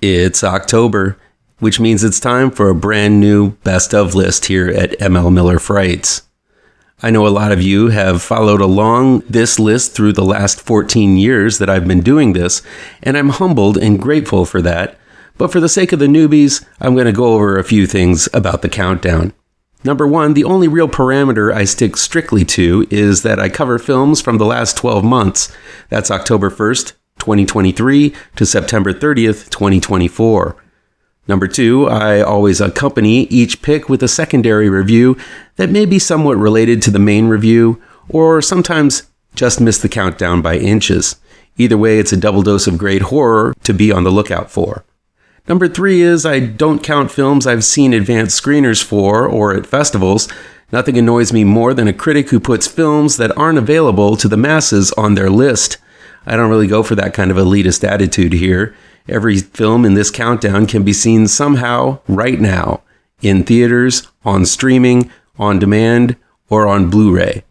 It's October, which means it's time for a brand new best of list here at ML Miller Frights. I know a lot of you have followed along this list through the last 14 years that I've been doing this, and I'm humbled and grateful for that. But for the sake of the newbies, I'm going to go over a few things about the countdown. Number one, the only real parameter I stick strictly to is that I cover films from the last 12 months. That's October 1st, 2023 to September 30th, 2024. Number two, I always accompany each pick with a secondary review that may be somewhat related to the main review, or sometimes just miss the countdown by inches. Either way, it's a double dose of great horror to be on the lookout for. Number three is I don't count films I've seen advanced screeners for or at festivals. Nothing annoys me more than a critic who puts films that aren't available to the masses on their list. I don't really go for that kind of elitist attitude here. Every film in this countdown can be seen somehow right now, in theaters, on streaming, on demand, or on Blu-ray.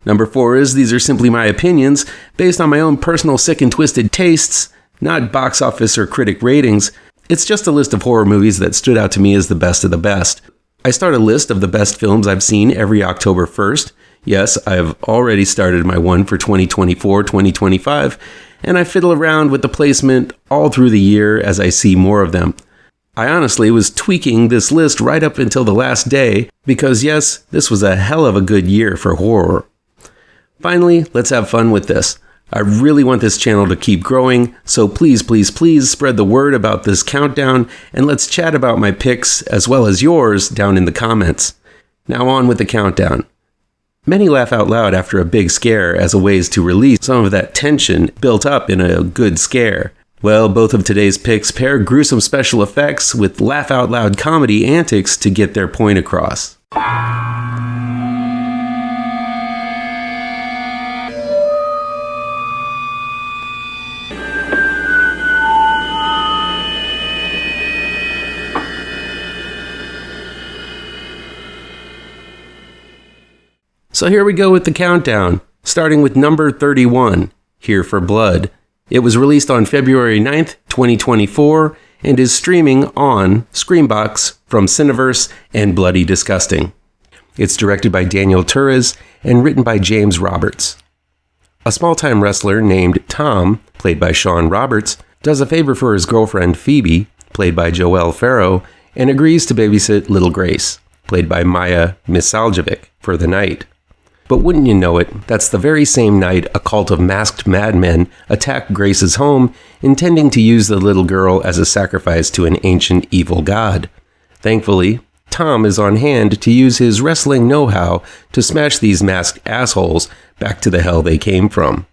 Number four is these are simply my opinions based on my own personal sick and twisted tastes, not box office or critic ratings. It's just a list of horror movies that stood out to me as the best of the best. I start a list of the best films I've seen every October 1st. Yes, I've already started my one for 2024-2025, and I fiddle around with the placement all through the year as I see more of them. I honestly was tweaking this list right up until the last day, because yes, this was a hell of a good year for horror. Finally, let's have fun with this. I really want this channel to keep growing, so please spread the word about this countdown, and let's chat about my picks as well as yours down in the comments. Now on with the countdown. Many laugh out loud after a big scare as a ways to release some of that tension built up in a good scare. Well, both of today's picks pair gruesome special effects with laugh out loud comedy antics to get their point across. So here we go with the countdown, starting with number 31, Here for Blood. It was released on February 9th, 2024, and is streaming on Screambox from Cineverse and Bloody Disgusting. It's directed by Daniel Turres and written by James Roberts. A small-time wrestler named Tom, played by Sean Roberts, does a favor for his girlfriend Phoebe, played by Joelle Farrow, and agrees to babysit little Grace, played by Maya Misaljevic, for the night. But wouldn't you know it, that's the very same night a cult of masked madmen attack Grace's home, intending to use the little girl as a sacrifice to an ancient evil god. Thankfully, Tom is on hand to use his wrestling know-how to smash these masked assholes back to the hell they came from.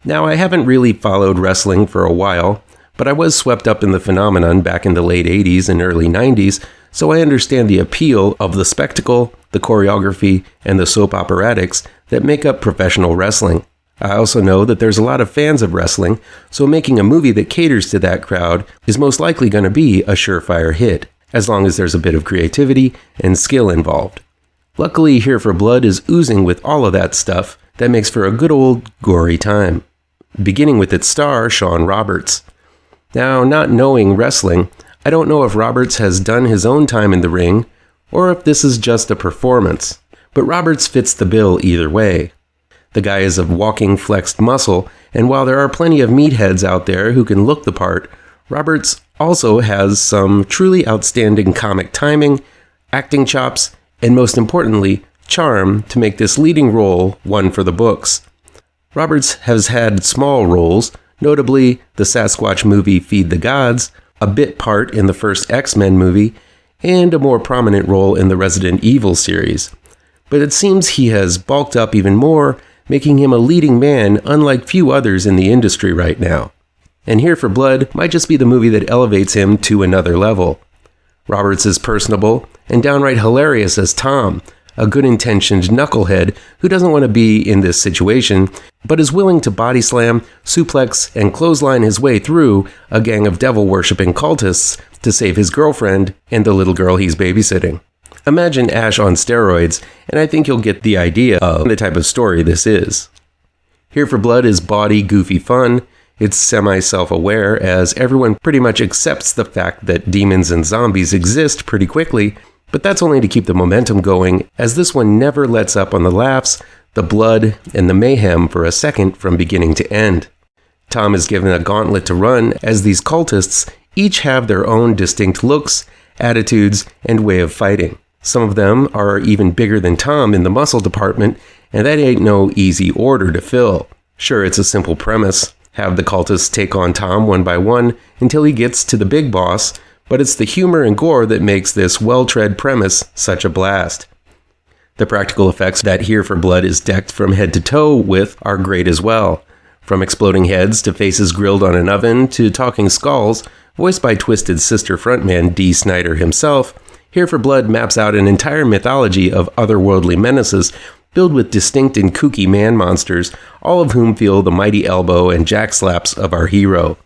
Now, I haven't really followed wrestling for a while, but I was swept up in the phenomenon back in the late 80s and early 90s, so I understand the appeal of the spectacle, the choreography, and the soap operatics that make up professional wrestling. I also know that there's a lot of fans of wrestling, so making a movie that caters to that crowd is most likely going to be a surefire hit, as long as there's a bit of creativity and skill involved. Luckily, Here for Blood is oozing with all of that stuff that makes for a good old gory time, beginning with its star, Sean Roberts. Now, not knowing wrestling, I don't know if Roberts has done his own time in the ring, or if this is just a performance, but Roberts fits the bill either way. The guy is a walking flexed muscle, and while there are plenty of meatheads out there who can look the part, Roberts also has some truly outstanding comic timing, acting chops, and most importantly, charm to make this leading role one for the books. Roberts has had small roles, notably the Sasquatch movie Feed the Gods, a bit part in the first X-Men movie, and a more prominent role in the Resident Evil series. But it seems he has bulked up even more, making him a leading man unlike few others in the industry right now. And Here for Blood might just be the movie that elevates him to another level. Roberts is personable and downright hilarious as Tom, a good-intentioned knucklehead who doesn't want to be in this situation, but is willing to body slam, suplex, and clothesline his way through a gang of devil-worshipping cultists to save his girlfriend and the little girl he's babysitting. Imagine Ash on steroids, and I think you'll get the idea of the type of story this is. Here for Blood is bawdy, goofy fun. It's semi-self-aware, as everyone pretty much accepts the fact that demons and zombies exist pretty quickly, but that's only to keep the momentum going, as this one never lets up on the laughs, the blood, and the mayhem for a second from beginning to end. Tom is given a gauntlet to run, as these cultists each have their own distinct looks, attitudes, and way of fighting. Some of them are even bigger than Tom in the muscle department, and that ain't no easy order to fill. Sure, it's a simple premise. Have the cultists take on Tom one by one until he gets to the big boss, but it's the humor and gore that makes this well-tread premise such a blast. The practical effects that Here for Blood is decked from head to toe with are great as well. From exploding heads to faces grilled on an oven to talking skulls, voiced by Twisted Sister frontman Dee Snider himself, Here for Blood maps out an entire mythology of otherworldly menaces filled with distinct and kooky man monsters, all of whom feel the mighty elbow and jack slaps of our hero.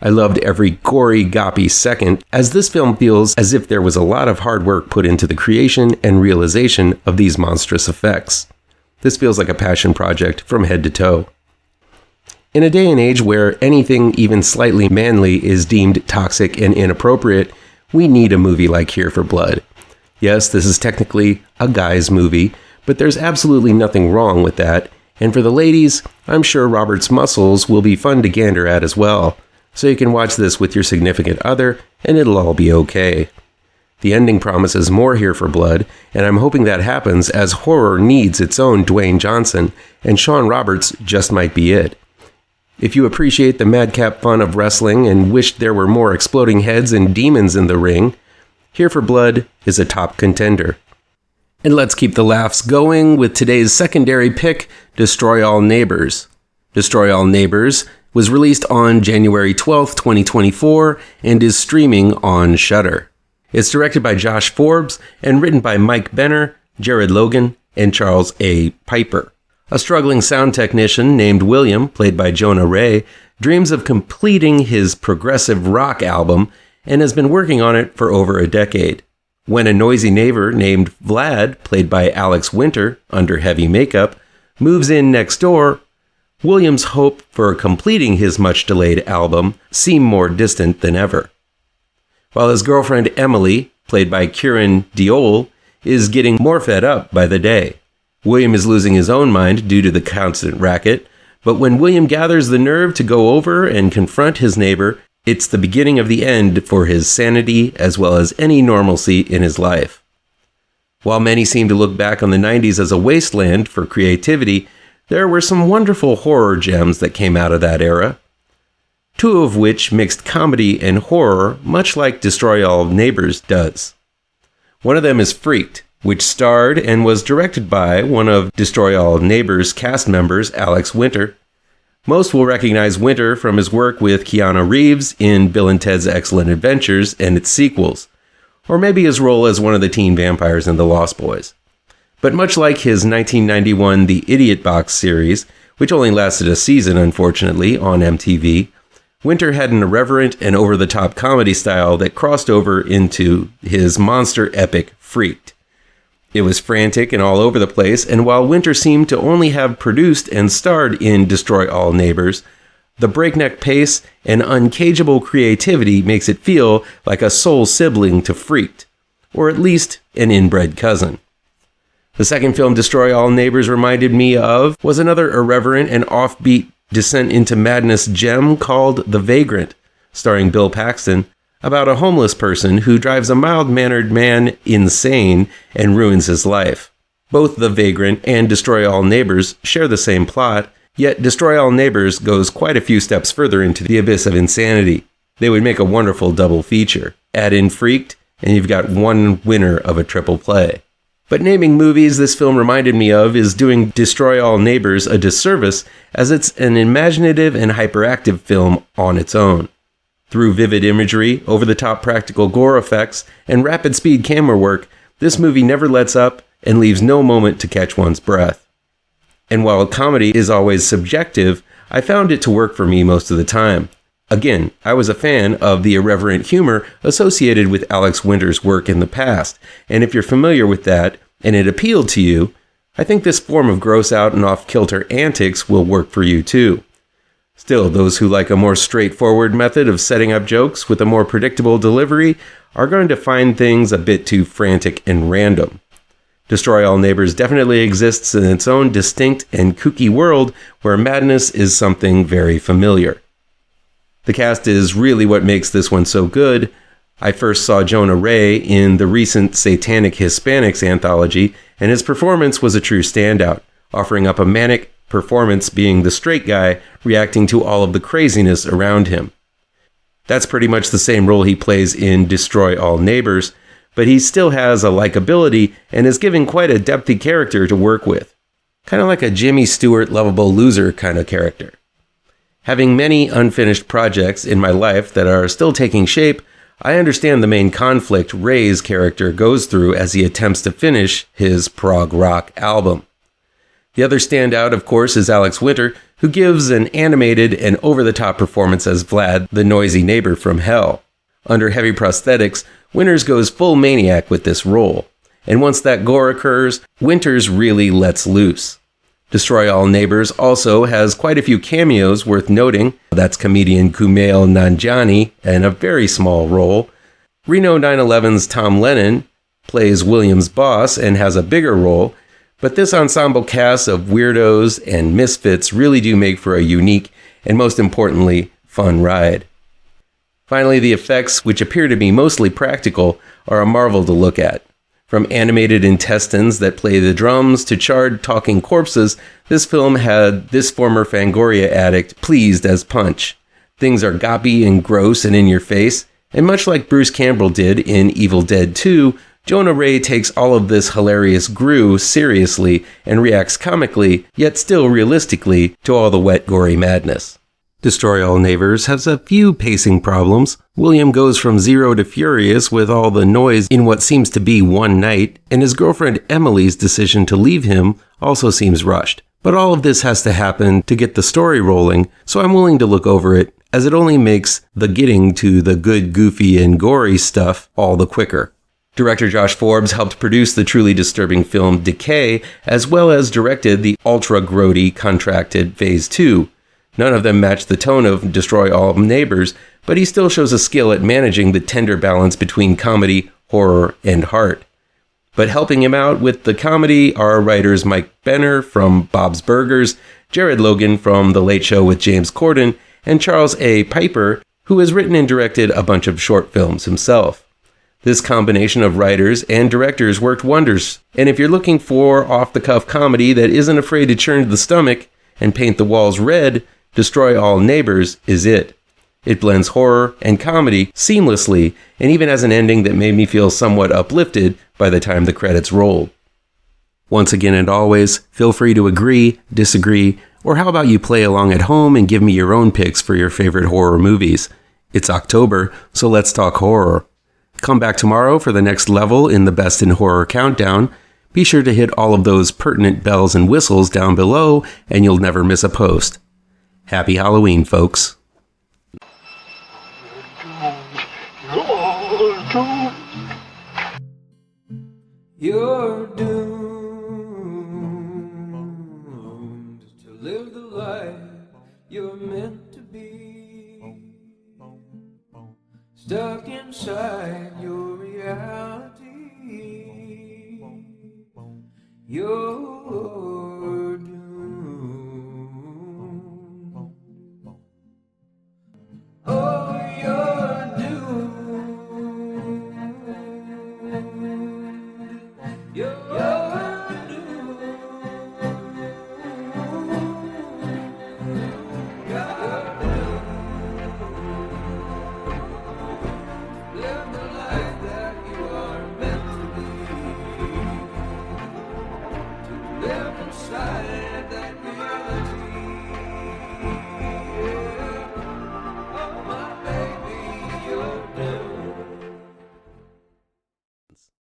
I loved every gory, goppy second, as this film feels as if there was a lot of hard work put into the creation and realization of these monstrous effects. This feels like a passion project from head to toe. In a day and age where anything even slightly manly is deemed toxic and inappropriate, we need a movie like Here for Blood. Yes, this is technically a guy's movie, but there's absolutely nothing wrong with that, and for the ladies, I'm sure Robert's muscles will be fun to gander at as well, so you can watch this with your significant other, and it'll all be okay. The ending promises more Here for Blood, and I'm hoping that happens, as horror needs its own Dwayne Johnson, and Sean Roberts just might be it. If you appreciate the madcap fun of wrestling and wished there were more exploding heads and demons in the ring, Here for Blood is a top contender. And let's keep the laughs going with today's secondary pick, Destroy All Neighbors. Destroy All Neighbors was released on January 12th, 2024, and is streaming on Shudder. It's directed by Josh Forbes and written by Mike Benner, Jared Logan, and Charles A. Piper. A struggling sound technician named William, played by Jonah Ray, dreams of completing his progressive rock album and has been working on it for over a decade. When a noisy neighbor named Vlad, played by Alex Winter under heavy makeup, moves in next door, William's hope for completing his much-delayed album seem more distant than ever. While his girlfriend Emily, played by Kieran Diol, is getting more fed up by the day. William is losing his own mind due to the constant racket, but when William gathers the nerve to go over and confront his neighbor, it's the beginning of the end for his sanity as well as any normalcy in his life. While many seem to look back on the 90s as a wasteland for creativity, there were some wonderful horror gems that came out of that era. Two of which mixed comedy and horror, much like Destroy All Neighbors does. One of them is Freaked, which starred and was directed by one of Destroy All Neighbors cast members, Alex Winter. Most will recognize Winter from his work with Keanu Reeves in Bill and Ted's Excellent Adventures and its sequels, or maybe his role as one of the teen vampires in The Lost Boys. But much like his 1991 The Idiot Box series, which only lasted a season unfortunately on MTV, Winter had an irreverent and over-the-top comedy style that crossed over into his monster epic Freaked. It was frantic and all over the place, and while Winter seemed to only have produced and starred in Destroy All Neighbors, the breakneck pace and uncageable creativity makes it feel like a soul sibling to Freaked, or at least an inbred cousin. The second film Destroy All Neighbors reminded me of was another irreverent and offbeat descent into madness gem called The Vagrant, starring Bill Paxton, about a homeless person who drives a mild-mannered man insane and ruins his life. Both The Vagrant and Destroy All Neighbors share the same plot, yet Destroy All Neighbors goes quite a few steps further into the abyss of insanity. They would make a wonderful double feature. Add in Freaked, and you've got one winner of a triple play. But naming movies this film reminded me of is doing Destroy All Neighbors a disservice, as it's an imaginative and hyperactive film on its own. Through vivid imagery, over-the-top practical gore effects, and rapid-speed camera work, this movie never lets up and leaves no moment to catch one's breath. And while comedy is always subjective, I found it to work for me most of the time. Again, I was a fan of the irreverent humor associated with Alex Winter's work in the past, and if you're familiar with that, and it appealed to you, I think this form of gross-out and off-kilter antics will work for you too. Still, those who like a more straightforward method of setting up jokes with a more predictable delivery are going to find things a bit too frantic and random. Destroy All Neighbors definitely exists in its own distinct and kooky world where madness is something very familiar. The cast is really what makes this one so good. I first saw Jonah Ray in the recent Satanic Hispanics anthology, and his performance was a true standout, offering up a manic performance being the straight guy reacting to all of the craziness around him. That's pretty much the same role he plays in Destroy All Neighbors, but he still has a likability and is given quite a depthy character to work with. Kind of like a Jimmy Stewart lovable loser kind of character. Having many unfinished projects in my life that are still taking shape, I understand the main conflict Ray's character goes through as he attempts to finish his prog rock album. The other standout, of course, is Alex Winter, who gives an animated and over-the-top performance as Vlad, the noisy neighbor from hell. Under heavy prosthetics, Winters goes full maniac with this role. And once that gore occurs, Winters really lets loose. Destroy All Neighbors also has quite a few cameos worth noting. That's comedian Kumail Nanjiani in a very small role. Reno 9/11's Tom Lennon plays William's boss and has a bigger role. But this ensemble cast of weirdos and misfits really do make for a unique and, most importantly, fun ride. Finally, the effects, which appear to be mostly practical, are a marvel to look at. From animated intestines that play the drums to charred talking corpses, this film had this former Fangoria addict pleased as punch. Things are goppy and gross and in your face, and much like Bruce Campbell did in Evil Dead 2, Jonah Ray takes all of this hilarious grue seriously and reacts comically, yet still realistically, to all the wet, gory madness. Destroy All Neighbors has a few pacing problems. William goes from zero to furious with all the noise in what seems to be one night, and his girlfriend Emily's decision to leave him also seems rushed. But all of this has to happen to get the story rolling, so I'm willing to look over it, as it only makes the getting to the good, goofy, and gory stuff all the quicker. Director Josh Forbes helped produce the truly disturbing film Decay, as well as directed the ultra-grody Contracted Phase 2. None of them match the tone of Destroy All Neighbors, but he still shows a skill at managing the tender balance between comedy, horror, and heart. But helping him out with the comedy are writers Mike Benner from Bob's Burgers, Jared Logan from The Late Show with James Corden, and Charles A. Piper, who has written and directed a bunch of short films himself. This combination of writers and directors worked wonders, and if you're looking for off-the-cuff comedy that isn't afraid to churn the stomach and paint the walls red, Destroy All Neighbors is it. It blends horror and comedy seamlessly, and even has an ending that made me feel somewhat uplifted by the time the credits rolled. Once again and always, feel free to agree, disagree, or how about you play along at home and give me your own picks for your favorite horror movies. It's October, so let's talk horror. Come back tomorrow for the next level in the Best in Horror Countdown. Be sure to hit all of those pertinent bells and whistles down below, and you'll never miss a post. Happy Halloween, folks. You're doomed to live the life you're meant to be. Stuck inside your